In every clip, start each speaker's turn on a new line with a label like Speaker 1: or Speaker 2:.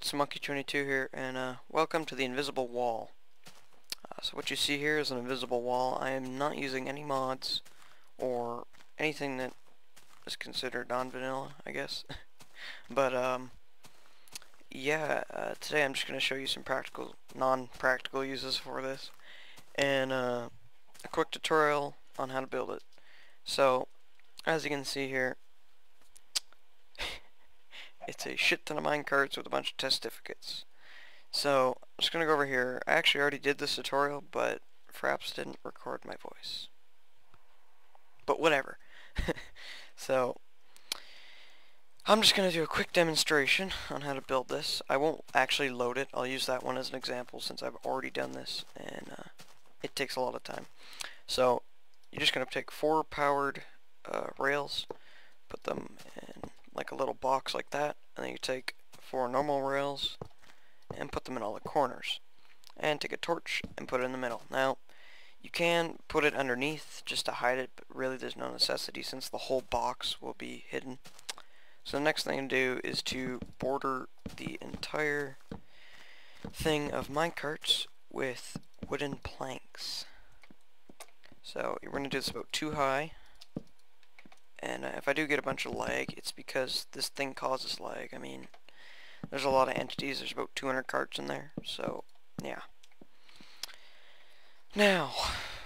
Speaker 1: it's Monkey22 here, and welcome to the invisible wall. So what you see here is an invisible wall. I am not using any mods or anything that is considered non-vanilla, I guess. But yeah, today I'm just going to show you some practical, non-practical uses for this, and a quick tutorial on how to build it. So as you can see here, it's a shit ton of minecarts with a bunch of test certificates. So I'm just going to go over here. I actually already did this tutorial, but perhaps didn't record my voice. But whatever. So I'm just going to do a quick demonstration on how to build this. I won't actually load it. I'll use that one as an example since I've already done this, and it takes a lot of time. So you're just going to take 4 powered rails, put them in like a little box like that, and then you take 4 normal rails and put them in all the corners, and take a torch and put it in the middle. Now you can put it underneath just to hide it, but really there's no necessity since the whole box will be hidden. So the next thing to do is to border the entire thing of minecarts with wooden planks. So you're going to do this about 2 high, and if I do get a bunch of lag, it's because this thing causes lag. I mean, there's a lot of entities. There's about 200 carts in there, so yeah. Now,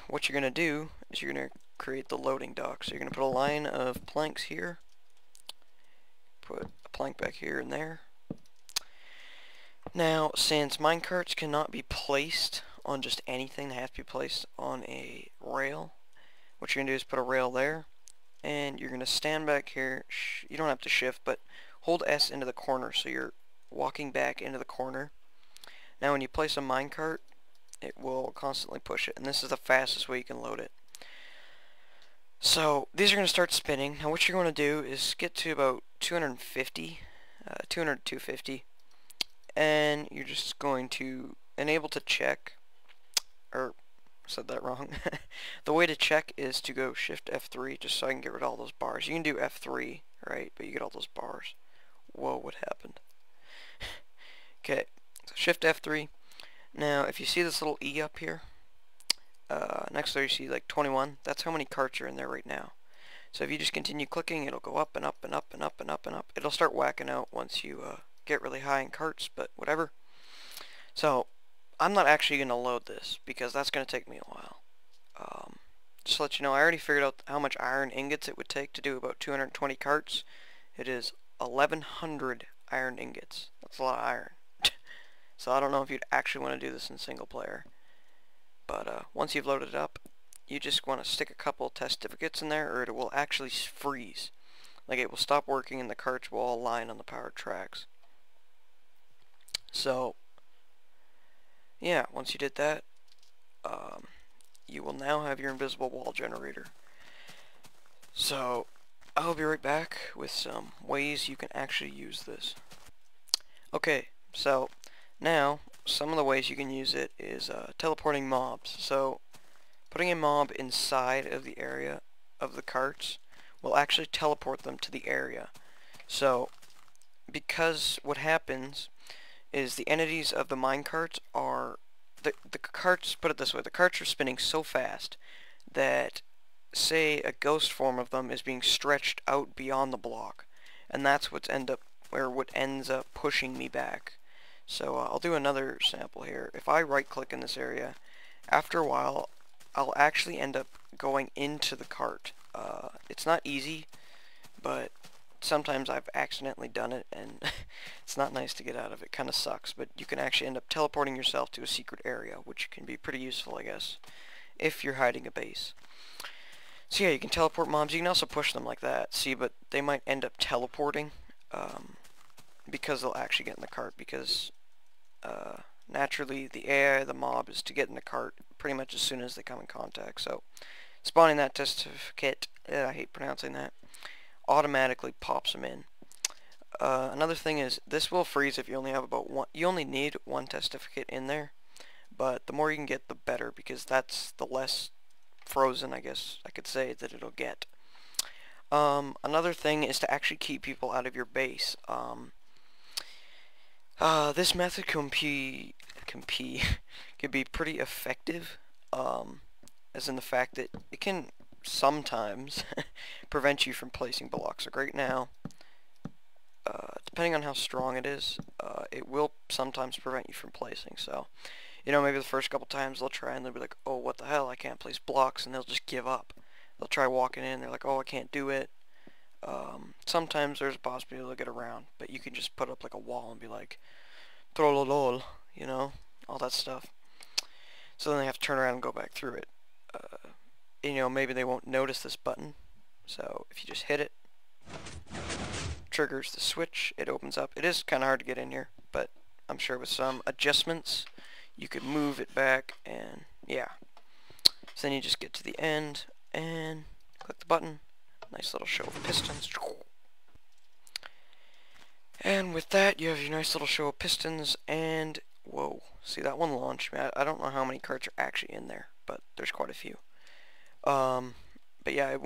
Speaker 1: what you're going to do is you're going to create the loading dock. So you're going to put a line of planks here, put a plank back here and there. Now, since minecarts cannot be placed on just anything, they have to be placed on a rail. What you're going to do is put a rail there, and you're going to stand back here. You don't have to shift, but hold S into the corner so you're walking back into the corner. Now when you place a minecart, it will constantly push it, and this is the fastest way you can load it. So these are going to start spinning. Now what you're going to do is get to about 250, 200 to 250, and you're just going to enable to check, or said that wrong. The way to check is to go Shift F3 just so I can get rid of all those bars. You can do F3, right, but you get all those bars. Whoa, what happened? Okay, so Shift F3. Now if you see this little E up here, next there you see like 21, that's how many carts are in there right now. So if you just continue clicking, it'll go up and up and up and up and up and up. It'll start whacking out once you get really high in carts, but whatever. So I'm not actually going to load this because that's going to take me a while. Just to let you know, I already figured out how much iron ingots it would take to do about 220 carts. It is 1100 iron ingots. That's a lot of iron. So I don't know if you'd actually want to do this in single player. But once you've loaded it up, you just want to stick a couple of test certificates in there, or it will actually freeze. Like, it will stop working and the carts will all line on the powered tracks. So yeah, once you did that, you will now have your invisible wall generator. So I'll be right back with some ways you can actually use this. Okay, so now some of the ways you can use it is teleporting mobs. So putting a mob inside of the area of the carts will actually teleport them to the area. So because what happens is the entities of the minecarts are the carts, put it this way, the carts are spinning so fast that, say, a ghost form of them is being stretched out beyond the block, and that's what ends up pushing me back. So I'll do another sample here. If I right click in this area, after a while I'll actually end up going into the cart. It's not easy, but sometimes I've accidentally done it, and it's not nice to get out of. It kind of sucks, but you can actually end up teleporting yourself to a secret area, which can be pretty useful, I guess, if you're hiding a base. So yeah, you can teleport mobs. You can also push them like that, see, but they might end up teleporting because they'll actually get in the cart, because naturally the AI of the mob is to get in the cart pretty much as soon as they come in contact. So spawning that test certificate, I hate pronouncing that, automatically pops them in. Another thing is this will freeze if you only have about one. You only need 1 test certificate in there, but the more you can get, the better, because that's the less frozen, I guess I could say, that it'll get. Another thing is to actually keep people out of your base. This method can be pretty effective, as in the fact that it can sometimes prevent you from placing blocks. Like right now, depending on how strong it is, it will sometimes prevent you from placing. So, maybe the first couple times they'll try and they'll be like, oh, what the hell, I can't place blocks, and they'll just give up. They'll try walking in, they're like, oh, I can't do it. Sometimes there's a possibility they'll get around, but you can just put up like a wall and be like, trollolol, all that stuff. So then they have to turn around and go back through it. Maybe they won't notice this button. So if you just hit it, triggers the switch, it opens up. It is kind of hard to get in here, but I'm sure with some adjustments, you could move it back, and yeah. So then you just get to the end, and click the button. Nice little show of pistons. And with that, you have your nice little show of pistons, and whoa, see that one launched me. I don't know how many carts are actually in there, but there's quite a few. But yeah,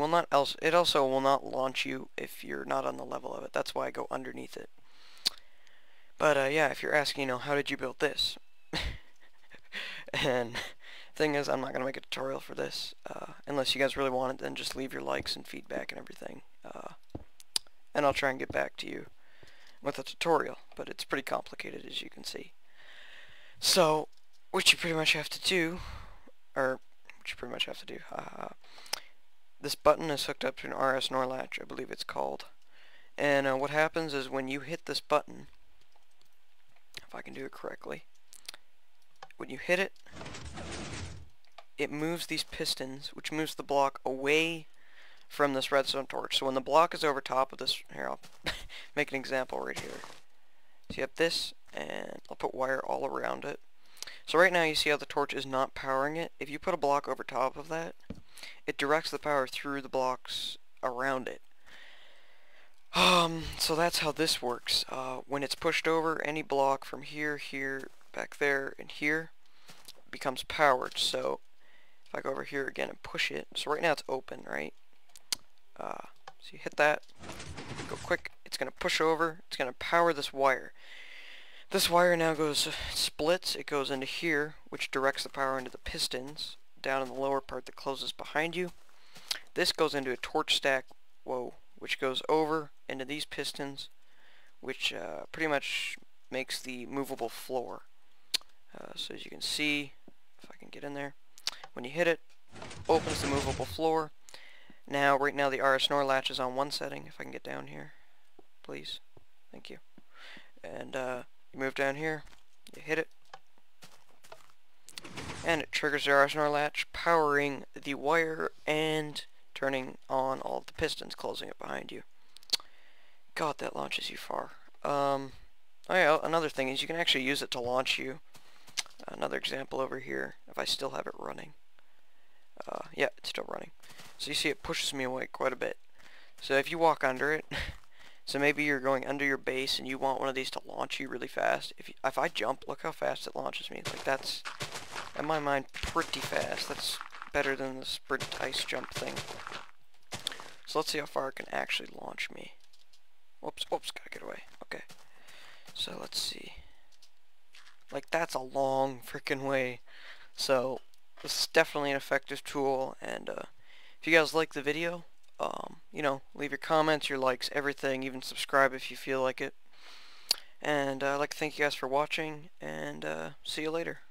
Speaker 1: it also will not launch you if you're not on the level of it. That's why I go underneath it. But yeah, if you're asking, how did you build this? And thing is, I'm not going to make a tutorial for this, unless you guys really want it. Then just leave your likes and feedback and everything, and I'll try and get back to you with a tutorial, but it's pretty complicated, as you can see. So what you pretty much have to do, this button is hooked up to an RS NOR latch, I believe it's called, and what happens is when you hit this button, if I can do it correctly, when you hit it, it moves these pistons, which moves the block away from this redstone torch. So when the block is over top of this, here, I'll make an example right here. So you have this, and I'll put wire all around it. So right now you see how the torch is not powering it. If you put a block over top of that, it directs the power through the blocks around it. So that's how this works. When it's pushed over, any block from here, here, back there, and here becomes powered. So if I go over here again and push it, so right now it's open, right? So you hit that, go quick, it's going to push over, it's going to power this wire. This wire now splits, it goes into here, which directs the power into the pistons, down in the lower part that closes behind you. This goes into a torch stack, which goes over into these pistons, which pretty much makes the movable floor. So as you can see, if I can get in there, when you hit it, opens the movable floor. Now, right now the RS NOR latch is on one setting. If I can get down here, please. Thank you. And you move down here, you hit it, and it triggers the RS NOR latch, powering the wire and turning on all the pistons, closing it behind you. God, that launches you far. Oh yeah, another thing is you can actually use it to launch you. Another example over here, if I still have it running. Yeah, it's still running. So you see it pushes me away quite a bit. So if you walk under it, so maybe you're going under your base and you want one of these to launch you really fast. If I jump, look how fast it launches me. Like that's, in my mind, pretty fast. That's better than the sprint ice jump thing. So let's see how far it can actually launch me. Whoops, gotta get away. Okay. So let's see. Like that's a long freaking way. So this is definitely an effective tool, and if you guys like the video, leave your comments, your likes, everything, even subscribe if you feel like it. And I'd like to thank you guys for watching, and see you later.